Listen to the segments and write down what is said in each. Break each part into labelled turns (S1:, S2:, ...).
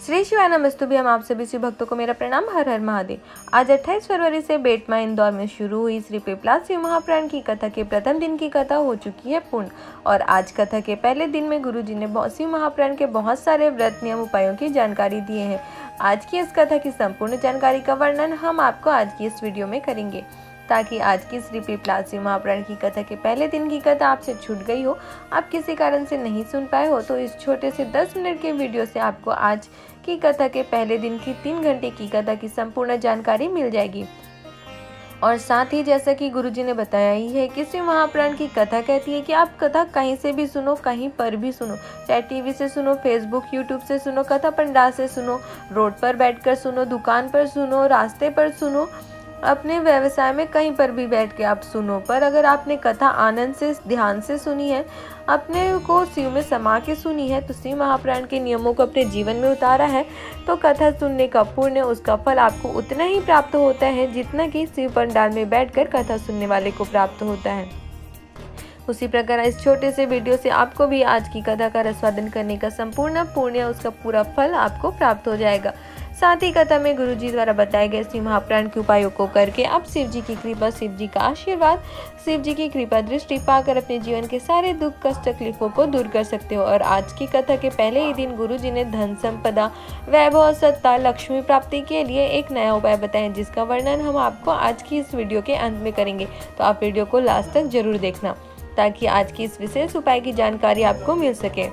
S1: श्री शिवाय नमस्तुभ्यं। हम आप सभी शिव भक्तों को मेरा प्रणाम। हर हर महादेव। आज 28 फरवरी से बेटमा इंदौर में शुरू हुई श्री पिपलाद शिव महापुराण की कथा के प्रथम दिन की कथा हो चुकी है पूर्ण और आज कथा के पहले दिन में गुरुजी ने शिव महापुराण के बहुत सारे व्रत नियम उपायों की जानकारी दिए हैं। आज की इस कथा की संपूर्ण जानकारी का वर्णन हम आपको आज की इस वीडियो में करेंगे। ताकि आज की श्री पिपलाद शिव महापुराण की कथा के पहले दिन की कथा आपसे छूट गई हो, आप किसी कारण से नहीं सुन पाए हो, तो इस छोटे से 10 मिनट के वीडियो से आपको आज की कथा के पहले दिन की 3 घंटे की कथा की संपूर्ण जानकारी मिल जाएगी। और साथ ही जैसा कि गुरुजी ने बताया ही है कि शिव महापुराण की कथा कहती है कि आप कथा कहीं से भी सुनो, कहीं पर भी सुनो, चाहे टीवी से सुनो, फेसबुक यूट्यूब से सुनो, कथा पंडाल से सुनो, रोड पर बैठकर सुनो, दुकान पर सुनो, रास्ते पर सुनो, अपने व्यवसाय में कहीं पर भी बैठ के आप सुनो। पर अगर आपने कथा आनंद से ध्यान से सुनी है, अपने को शिव में समा के सुनी है, तो शिव महापुराण के नियमों को अपने जीवन में उतारा है, तो कथा सुनने का पुण्य, उसका फल आपको उतना ही प्राप्त होता है जितना कि शिव पंडाल में बैठकर कथा सुनने वाले को प्राप्त होता है। उसी प्रकार इस छोटे से वीडियो से आपको भी आज की कथा का रसवादन करने का संपूर्ण पुण्य, उसका पूरा फल आपको प्राप्त हो जाएगा। साथ ही कथा में गुरुजी द्वारा बताए गए शिव महापुराण के उपायों को करके आप शिव जी की कृपा, शिव जी का आशीर्वाद, शिव जी की कृपा दृष्टि पाकर अपने जीवन के सारे दुख कष्ट तकलीफों को दूर कर सकते हो। और आज की कथा के पहले ही दिन गुरुजी ने धन संपदा, वैभव, सत्ता, लक्ष्मी प्राप्ति के लिए एक नया उपाय बताया, जिसका वर्णन हम आपको आज की इस वीडियो के अंत में करेंगे। तो आप वीडियो को लास्ट तक जरूर देखना ताकि आज की इस विशेष उपाय की जानकारी आपको मिल सके।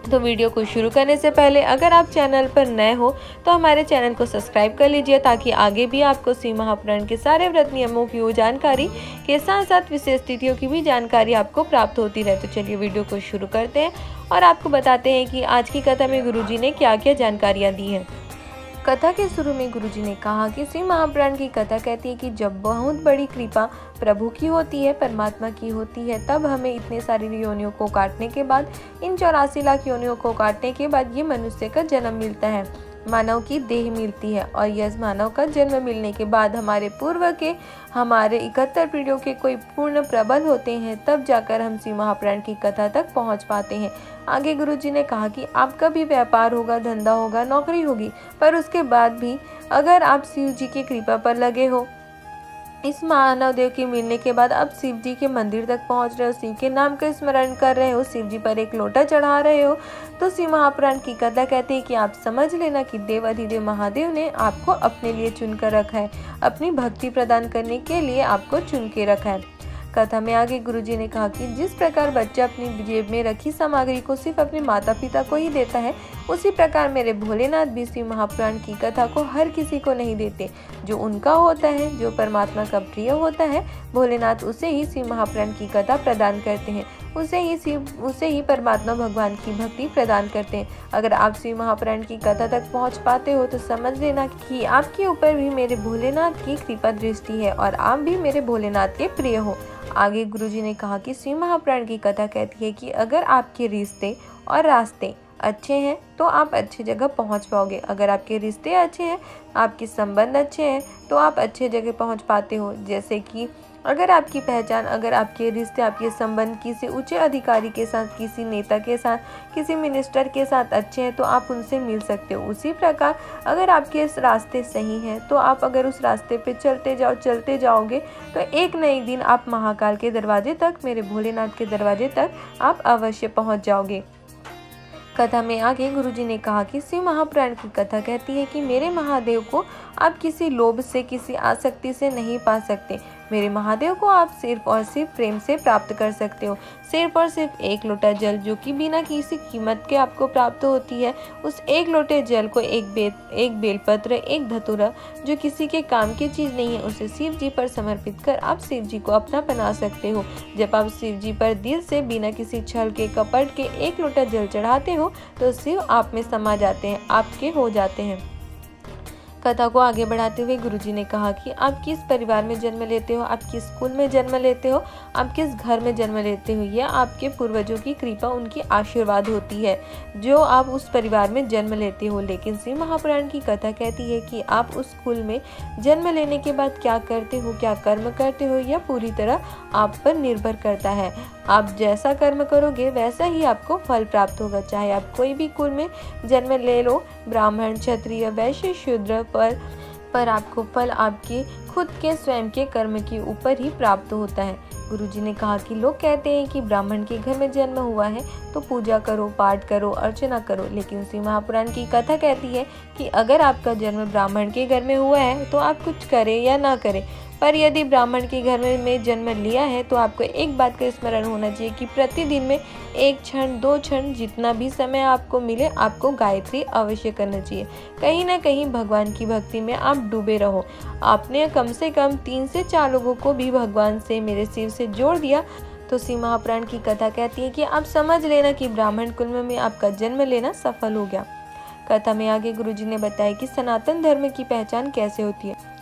S1: तो वीडियो को शुरू करने से पहले अगर आप चैनल पर नए हो तो हमारे चैनल को सब्सक्राइब कर लीजिए, ताकि आगे भी आपको शिव महापुराण के सारे व्रत नियमों की जानकारी के साथ साथ विशेष तिथियों की भी जानकारी आपको प्राप्त होती रहे। तो चलिए वीडियो को शुरू करते हैं और आपको बताते हैं कि आज की कथा में गुरुजी ने क्या क्या जानकारियाँ दी हैं। कथा के शुरू में गुरुजी ने कहा कि शिव महापुराण की कथा कहती है कि जब बहुत बड़ी कृपा प्रभु की होती है, परमात्मा की होती है, तब हमें इतने सारी योनियों को काटने के बाद, इन 84 लाख योनियों को काटने के बाद ये मनुष्य का जन्म मिलता है, मानव की देह मिलती है। और यह मानव का जन्म मिलने के बाद हमारे पूर्व के, हमारे 71 पीढ़ियों के कोई पूर्ण प्रबल होते हैं, तब जाकर हम शिव महापुराण की कथा तक पहुंच पाते हैं। आगे गुरुजी ने कहा कि आपका भी व्यापार होगा, धंधा होगा, नौकरी होगी, पर उसके बाद भी अगर आप शिव जी की कृपा पर लगे हो, इस मानव देव के मिलने के बाद अब शिव जी के मंदिर तक पहुंच रहे हो, शिव के नाम का स्मरण कर रहे हो, शिव जी पर एक लोटा चढ़ा रहे हो, तो शिव महापुराण की कथा कहती है कि आप समझ लेना कि देव अधिदेव महादेव ने आपको अपने लिए चुनकर रखा है, अपनी भक्ति प्रदान करने के लिए आपको चुन के रखा है। कथा में आगे गुरुजी ने कहा कि जिस प्रकार बच्चा अपनी जेब में रखी सामग्री को सिर्फ अपने माता पिता को ही देता है, उसी प्रकार मेरे भोलेनाथ भी शिव महापुराण की कथा को हर किसी को नहीं देते। जो उनका होता है, जो परमात्मा का प्रिय होता है, भोलेनाथ उसे ही शिव महापुराण की कथा प्रदान करते हैं, उसे ही परमात्मा भगवान की भक्ति प्रदान करते हैं। अगर आप शिव महापुराण की कथा तक पहुंच पाते हो तो समझ लेना कि आपके ऊपर भी मेरे भोलेनाथ की कृपा दृष्टि है और आप भी मेरे भोलेनाथ के प्रिय हो। आगे गुरुजी ने कहा कि शिव महापुराण की कथा कहती है कि अगर आपके रिश्ते और रास्ते अच्छे हैं तो आप अच्छी जगह पहुंच पाओगे। अगर आपके रिश्ते अच्छे हैं, आपके संबंध अच्छे हैं, तो आप अच्छे जगह पहुंच पाते हो। जैसे कि अगर आपकी पहचान, अगर आपके रिश्ते, आपके संबंध किसी ऊंचे अधिकारी के साथ, किसी नेता के साथ, किसी मिनिस्टर के साथ अच्छे हैं, तो आप उनसे मिल सकते हो। उसी प्रकार अगर आपके रास्ते सही हैं, तो आप अगर उस रास्ते पे चलते जाओगे, तो एक न एक दिन आप महाकाल के दरवाजे तक, मेरे भोलेनाथ के दरवाजे तक आप अवश्य पहुँच जाओगे। कथा में आगे गुरुजी ने कहा कि शिव महापुराण की कथा कहती है कि मेरे महादेव को आप किसी लोभ से, किसी आसक्ति से नहीं पा सकते। मेरे महादेव को आप सिर्फ और सिर्फ प्रेम से प्राप्त कर सकते हो। सिर्फ और सिर्फ एक लोटा जल, जो कि बिना किसी कीमत के आपको प्राप्त होती है, उस एक लोटे जल को एक बेलपत्र, एक धतूरा, जो किसी के काम की चीज नहीं है, उसे शिव जी पर समर्पित कर आप शिव जी को अपना बना सकते हो। जब आप शिव जी पर दिल से बिना किसी छल के, कपट के एक लोटा जल चढ़ाते हो, तो शिव आप में समा जाते हैं, आपके हो जाते हैं। कथा को आगे बढ़ाते हुए गुरुजी ने कहा कि आप किस परिवार में जन्म लेते हो, आप किस स्कूल में जन्म लेते हो, आप किस घर में जन्म लेते हो, यह आपके पूर्वजों की कृपा, उनकी आशीर्वाद होती है जो आप उस परिवार में जन्म लेते हो। लेकिन शिव महापुराण की कथा कहती है कि आप उस स्कूल में जन्म लेने के बाद क्या करते हो, क्या कर्म करते हो, यह पूरी तरह आप पर निर्भर करता है। आप जैसा कर्म करोगे वैसा ही आपको फल प्राप्त होगा। चाहे आप कोई भी कुल में जन्म ले लो, ब्राह्मण, क्षत्रिय, वैश्य, शूद्र, पर आपको फल आपके खुद के स्वयं के कर्म के ऊपर ही प्राप्त होता है। गुरुजी ने कहा कि लोग कहते हैं कि ब्राह्मण के घर में जन्म हुआ है तो पूजा करो, पाठ करो, अर्चना करो, लेकिन श्री महापुराण की कथा कहती है कि अगर आपका जन्म ब्राह्मण के घर में हुआ है तो आप कुछ करें या ना करें, पर यदि ब्राह्मण के घर में जन्म लिया है तो आपको एक बात का स्मरण होना चाहिए कि प्रतिदिन में 1 क्षण 2 क्षण जितना भी समय आपको मिले आपको गायत्री अवश्य करना चाहिए। कहीं ना कहीं भगवान की भक्ति में आप डूबे रहो। आपने कम से कम 3 से 4 लोगों को भी भगवान से, मेरे शिव से जोड़ दिया तो श्री महापुराण की कथा कहती है कि आप समझ लेना कि ब्राह्मण कुल में आपका जन्म लेना सफल हो गया। कथा में आगे गुरुजी ने बताया कि सनातन धर्म की पहचान कैसे होती है।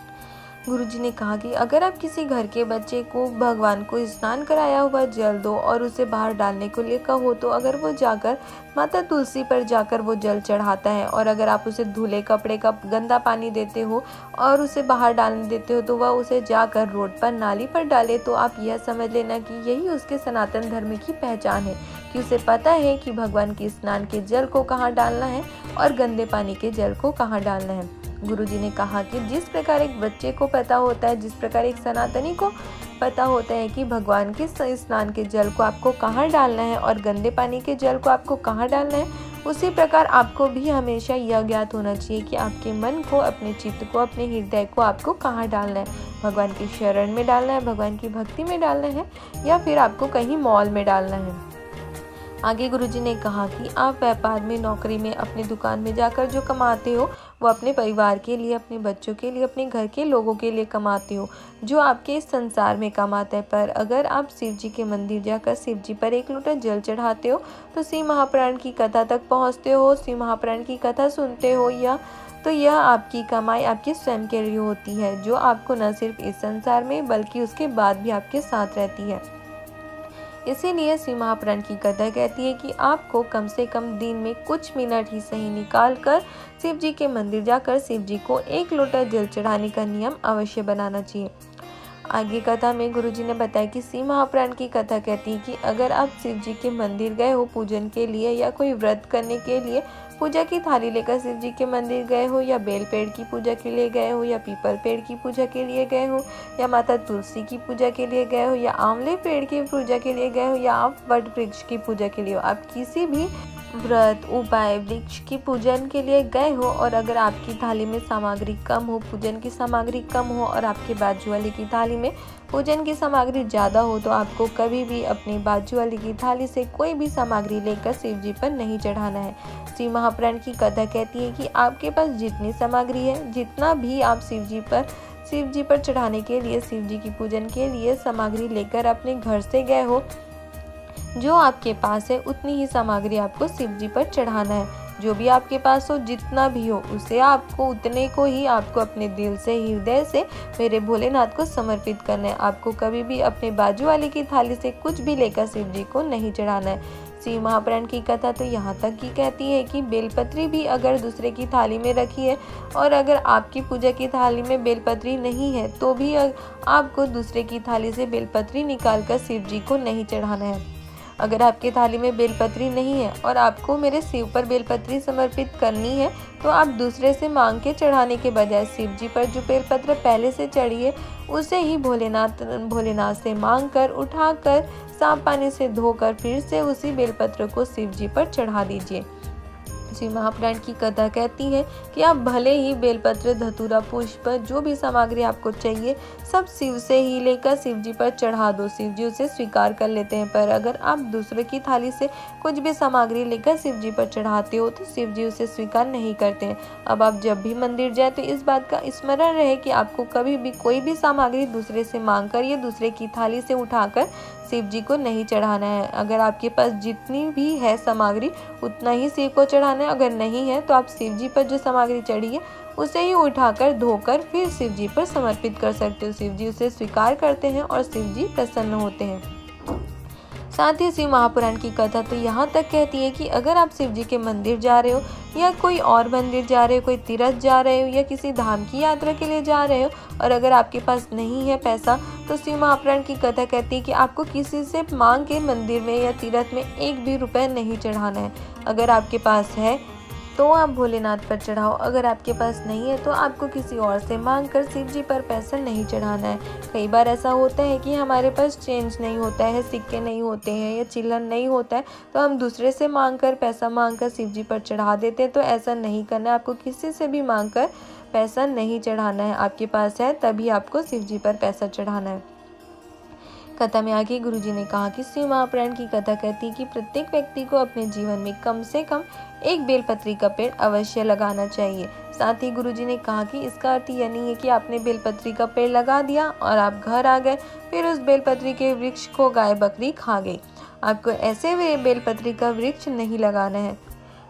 S1: गुरुजी ने कहा कि अगर आप किसी घर के बच्चे को भगवान को स्नान कराया हुआ जल दो और उसे बाहर डालने को लिए कहो तो अगर वो जाकर माता तुलसी पर जाकर वो जल चढ़ाता है, और अगर आप उसे धुले कपड़े का गंदा पानी देते हो और उसे बाहर डालने देते हो तो वह उसे जाकर रोड पर, नाली पर डाले, तो आप यह समझ लेना कि यही उसके सनातन धर्म की पहचान है कि उसे पता है कि भगवान के स्नान के जल को कहाँ डालना है और गंदे पानी के जल को कहाँ डालना है। गुरुजी ने कहा कि जिस प्रकार एक बच्चे को पता होता है, जिस प्रकार एक सनातनी को पता होता है कि भगवान के स्नान के जल को आपको कहाँ डालना है और गंदे पानी के जल को आपको कहाँ डालना है, उसी प्रकार आपको भी हमेशा यह ज्ञात होना चाहिए कि आपके मन को, अपने चित्त को, अपने हृदय को आपको कहाँ डालना है। भगवान की शरण में डालना है, भगवान की भक्ति में डालना है, या फिर आपको कहीं मॉल में डालना है। आगे गुरुजी ने कहा कि आप व्यापार में, नौकरी में, अपनी दुकान में जाकर जो कमाते हो वो अपने परिवार के लिए, अपने बच्चों के लिए, अपने घर के लोगों के लिए कमाते हो, जो आपके इस संसार में कमाता है। पर अगर आप शिव जी के मंदिर जाकर शिव जी पर 1 लोटा जल चढ़ाते हो, तो श्री महापुराण की कथा तक पहुँचते हो, श्री महापुराण की कथा सुनते हो, या तो यह आपकी कमाई आपके स्वयं के लिए होती है, जो आपको न सिर्फ इस संसार में बल्कि उसके बाद भी आपके साथ रहती है। इसीलिए श्री महापुराण की कथा कहती है कि आपको कम से कम दिन में कुछ मिनट ही सही निकाल कर शिव जी के मंदिर जाकर शिव जी को 1 लोटा जल चढ़ाने का नियम अवश्य बनाना चाहिए। आगे कथा में गुरुजी ने बताया कि श्री महापुराण की कथा कहती है कि अगर आप शिव जी के मंदिर गए हो पूजन के लिए, या कोई व्रत करने के लिए पूजा की थाली लेकर शिव जी के मंदिर गए हो, या बेल पेड़ की पूजा के लिए गए हो, या पीपल पेड़ की पूजा के लिए गए हो, या माता तुलसी की पूजा के लिए गए हो, या आंवले पेड़ की पूजा के लिए गए हो, या आप वट वृक्ष की पूजा के लिए हो, आप किसी भी व्रत, उपाय, वृक्ष की पूजन के लिए गए हो, और अगर आपकी थाली में सामग्री कम हो, पूजन की सामग्री कम हो, और आपके बाजू वाले की थाली में पूजन की सामग्री ज़्यादा हो, तो आपको कभी भी अपनी बाजू वाली की थाली से कोई भी सामग्री लेकर शिव जी पर नहीं चढ़ाना है। श्री महापुराण की कथा कहती है कि आपके पास जितनी सामग्री है, जितना भी आप शिव जी पर चढ़ाने के लिए, शिव जी की पूजन के लिए सामग्री लेकर अपने घर से गए हो, जो आपके पास है उतनी ही सामग्री आपको शिव जी पर चढ़ाना है। जो भी आपके पास हो, जितना भी हो, उसे आपको उतने को ही आपको अपने दिल से, हृदय से मेरे भोलेनाथ को समर्पित करना है। आपको कभी भी अपने बाजू वाले की थाली से कुछ भी लेकर शिव जी को नहीं चढ़ाना है। श्री महापुराण की कथा तो यहाँ तक ही कहती है कि बेलपत्री भी अगर दूसरे की थाली में रखी है, और अगर आपकी पूजा की थाली में बेलपत्री नहीं है, तो भी आपको दूसरे की थाली से बेलपत्री निकालकर शिव जी को नहीं चढ़ाना है। अगर आपकी थाली में बेलपत्री नहीं है और आपको मेरे शिव पर बेलपत्री समर्पित करनी है, तो आप दूसरे से मांग के चढ़ाने के बजाय शिव जी पर जो बेलपत्र पहले से चढ़ी है उसे ही भोलेनाथ से मांग कर, उठाकर, साफ पानी से धोकर फिर से उसी बेलपत्र को शिव जी पर चढ़ा दीजिए। श्री महापुराण की कथा कहती है कि आप भले ही बेलपत्र, धतूरा, पुष्प, जो भी सामग्री आपको चाहिए सब शिव से ही लेकर शिव जी पर चढ़ा दो, शिव जी उसे स्वीकार कर लेते हैं। पर अगर आप दूसरे की थाली से कुछ भी सामग्री लेकर शिव जी पर चढ़ाते हो तो शिव जी उसे स्वीकार नहीं करते हैं। अब आप जब भी मंदिर जाए तो इस बात का स्मरण रहे कि आपको कभी भी कोई भी सामग्री दूसरे से मांग कर या दूसरे की थाली से उठाकर शिव जी को नहीं चढ़ाना है। अगर आपके पास जितनी भी है सामग्री उतना ही शिव को चढ़ाना है, अगर नहीं है तो आप शिव जी पर जो सामग्री चढ़ी है उसे ही उठाकर, धोकर फिर शिव जी पर समर्पित कर सकते हो। शिव जी उसे स्वीकार करते हैं और शिव जी प्रसन्न होते हैं। साथ ही शिव महापुराण की कथा तो यहाँ तक कहती है कि अगर आप शिव जी के मंदिर जा रहे हो या कोई और मंदिर जा रहे हो, कोई तीर्थ जा रहे हो या किसी धाम की यात्रा के लिए जा रहे हो और अगर आपके पास नहीं है पैसा, तो शिव महापुराण की कथा कहती है कि आपको किसी से मांग के मंदिर में या तीर्थ में एक भी रुपए नहीं चढ़ाना है। अगर आपके पास है तो आप भोलेनाथ पर चढ़ाओ, अगर आपके पास नहीं है तो आपको किसी और से मांग कर शिव जी पर पैसा नहीं चढ़ाना है। कई बार ऐसा होता है कि हमारे पास चेंज नहीं होता है, सिक्के नहीं होते हैं या चिल्लर नहीं होता है, तो हम दूसरे से मांग कर पैसा मांग कर शिव जी पर चढ़ा देते हैं। तो ऐसा नहीं करना है, आपको किसी से भी मांग कर पैसा नहीं चढ़ाना है। आपके पास है तभी आपको शिव जी पर पैसा चढ़ाना है। कथा में आगे गुरुजी ने कहा कि शिव महापुराण की कथा कहती है कि प्रत्येक व्यक्ति को अपने जीवन में कम से कम एक बेलपत्री का पेड़ अवश्य लगाना चाहिए। साथ ही गुरुजी ने कहा कि इसका अर्थ यह नहीं है कि आपने बेलपत्री का पेड़ लगा दिया और आप घर आ गए, फिर उस बेलपत्री के वृक्ष को गाय बकरी खा गई। आपको ऐसे बेलपत्री का वृक्ष नहीं लगाना है।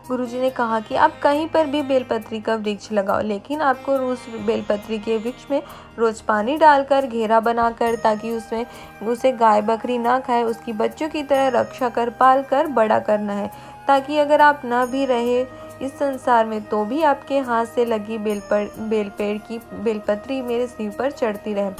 S1: गुरुजी ने कहा कि आप कहीं पर भी बेलपत्री का वृक्ष लगाओ, लेकिन आपको उस बेलपत्री के वृक्ष में रोज पानी डालकर घेरा बनाकर, ताकि उसमें उसे गाय बकरी ना खाए, उसकी बच्चों की तरह रक्षा कर पाल कर बड़ा करना है, ताकि अगर आप ना भी रहे इस संसार में तो भी आपके हाथ से लगी बेलपेड़ की बेलपत्री मेरे सिर पर चढ़ती रहे,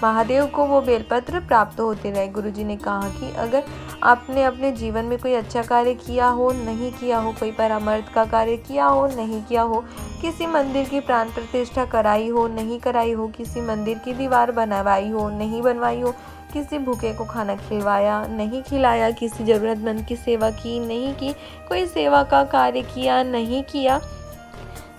S1: महादेव को वो बेलपत्र प्राप्त होते रहे। गुरुजी ने कहा कि अगर आपने अपने जीवन में कोई अच्छा कार्य किया हो, नहीं किया हो, कोई परामर्श का कार्य किया हो, नहीं किया हो, किसी मंदिर की प्राण प्रतिष्ठा कराई हो, नहीं कराई हो, किसी मंदिर की दीवार बनवाई हो, नहीं बनवाई हो, किसी भूखे को खाना खिलवाया, नहीं खिलाया, किसी ज़रूरतमंद की सेवा की, नहीं की, कोई सेवा का कार्य किया, नहीं किया,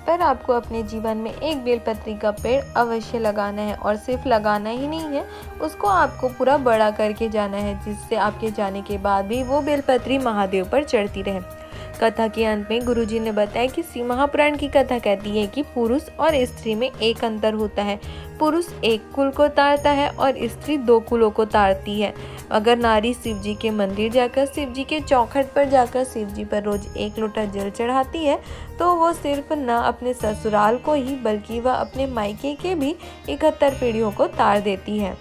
S1: पर आपको अपने जीवन में एक बेलपत्री का पेड़ अवश्य लगाना है। और सिर्फ लगाना ही नहीं है, उसको आपको पूरा बड़ा करके जाना है, जिससे आपके जाने के बाद भी वो बेलपत्री महादेव पर चढ़ती रहे। कथा के अंत में गुरुजी ने बताया कि शिव महापुराण की कथा कहती है कि पुरुष और स्त्री में एक अंतर होता है। पुरुष एक कुल को तारता है और स्त्री दो कुलों को तारती है। अगर नारी शिव जी के मंदिर जाकर, शिव जी के चौखट पर जाकर शिव जी पर रोज एक लोटा जल चढ़ाती है, तो वो सिर्फ न अपने ससुराल को ही बल्कि वह अपने मायके के भी 71 पीढ़ियों को तार देती है।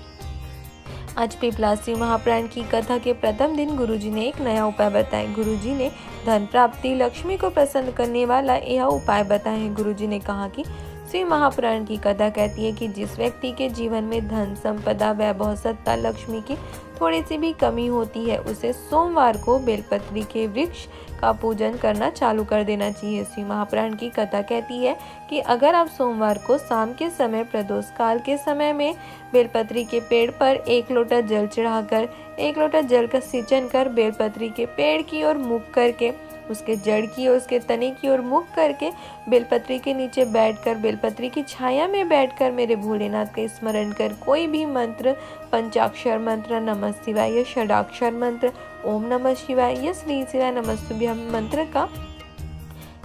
S1: आज पिपलाद शिव महापुराण की कथा के प्रथम दिन गुरुजी ने एक नया उपाय बताया। गुरुजी ने धन प्राप्ति, लक्ष्मी को प्रसन्न करने वाला यह उपाय बताया है। गुरुजी ने कहा कि शिव महापुराण की कथा कहती है कि जिस व्यक्ति के जीवन में धन, संपदा, वैभव, सत्ता, लक्ष्मी की थोड़ी सी भी कमी होती है, उसे सोमवार को बेलपत्री के वृक्ष का पूजन करना चालू कर देना चाहिए। शिव महापुराण की कथा कहती है कि अगर आप सोमवार को शाम के समय, प्रदोष काल के समय में बेलपत्री के पेड़ पर एक लोटा जल चढ़ाकर, एक लोटा जल का सिंचन कर बेलपत्री के पेड़ की ओर मुख करके, उसके जड़ की और उसके तने की ओर मुख करके बेलपत्री के नीचे बैठकर, बेलपत्री की छाया में बैठकर मेरे भोलेनाथ का स्मरण कर कोई भी मंत्र, पंचाक्षर मंत्र, नमः शिवाय या षडाक्षर मंत्र, ओम नमः शिवाय या श्री शिवाय नमस्तुभ्यं मंत्र का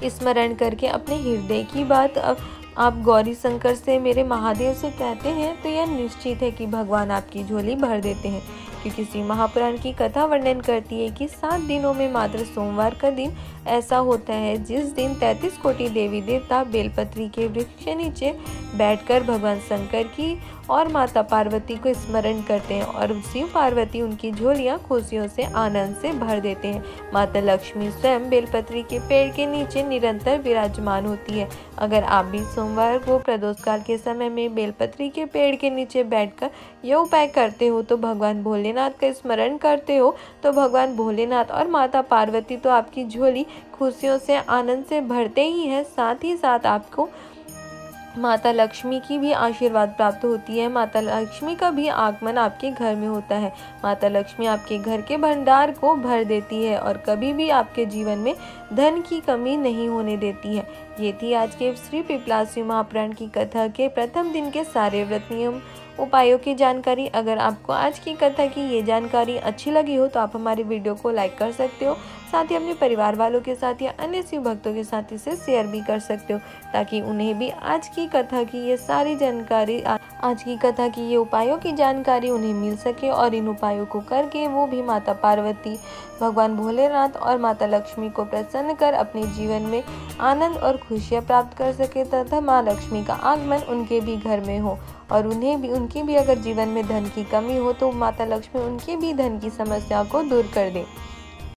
S1: स्मरण करके अपने हृदय की बात आप गौरी शंकर से, मेरे महादेव से कहते हैं, तो यह निश्चित है कि भगवान आपकी झोली भर देते हैं। क्योंकि शिव महापुराण की कथा वर्णन करती है कि 7 दिनों में मात्र सोमवार का दिन ऐसा होता है जिस दिन 33 कोटि देवी देवता बेलपत्री के वृक्ष के नीचे बैठकर भगवान शंकर की और माता पार्वती को स्मरण करते हैं और शिव पार्वती उनकी झोलियां खुशियों से, आनंद से भर देते हैं। माता लक्ष्मी स्वयं बेलपत्री के पेड़ के नीचे निरंतर विराजमान होती है। अगर आप भी सोमवार को प्रदोष काल के समय में बेलपत्री के पेड़ के नीचे बैठकर यह उपाय करते हो, तो भगवान भोलेनाथ का स्मरण करते हो, तो भगवान भोलेनाथ और माता पार्वती तो आपकी झोली खुशियों से, आनंद से भरते ही है, साथ ही साथ आपको माता लक्ष्मी की भी आशीर्वाद प्राप्त होती है। माता लक्ष्मी का भी आगमन आपके घर में होता है। माता लक्ष्मी आपके घर के भंडार को भर देती है और कभी भी आपके जीवन में धन की कमी नहीं होने देती है। ये थी आज के श्री पिपलाद शिव महापुराण की कथा के प्रथम दिन के सारे व्रत नियम उपायों की जानकारी। अगर आपको आज की कथा की ये जानकारी अच्छी लगी हो तो आप हमारी वीडियो को लाइक कर सकते हो, साथ ही अपने परिवार वालों के साथ या अन्य शिव भक्तों के साथ इसे शेयर भी कर सकते हो, ताकि उन्हें भी आज की कथा की ये सारी जानकारी, आज की कथा की ये उपायों की जानकारी उन्हें मिल सके और इन उपायों को करके वो भी माता पार्वती, भगवान भोलेनाथ और माता लक्ष्मी को प्रसन्न कर अपने जीवन में आनंद और खुशियाँ प्राप्त कर सके तथा माँ लक्ष्मी का आगमन उनके भी घर में हो और उनकी भी अगर जीवन में धन की कमी हो तो माता लक्ष्मी उनके भी धन की समस्या को दूर कर दे।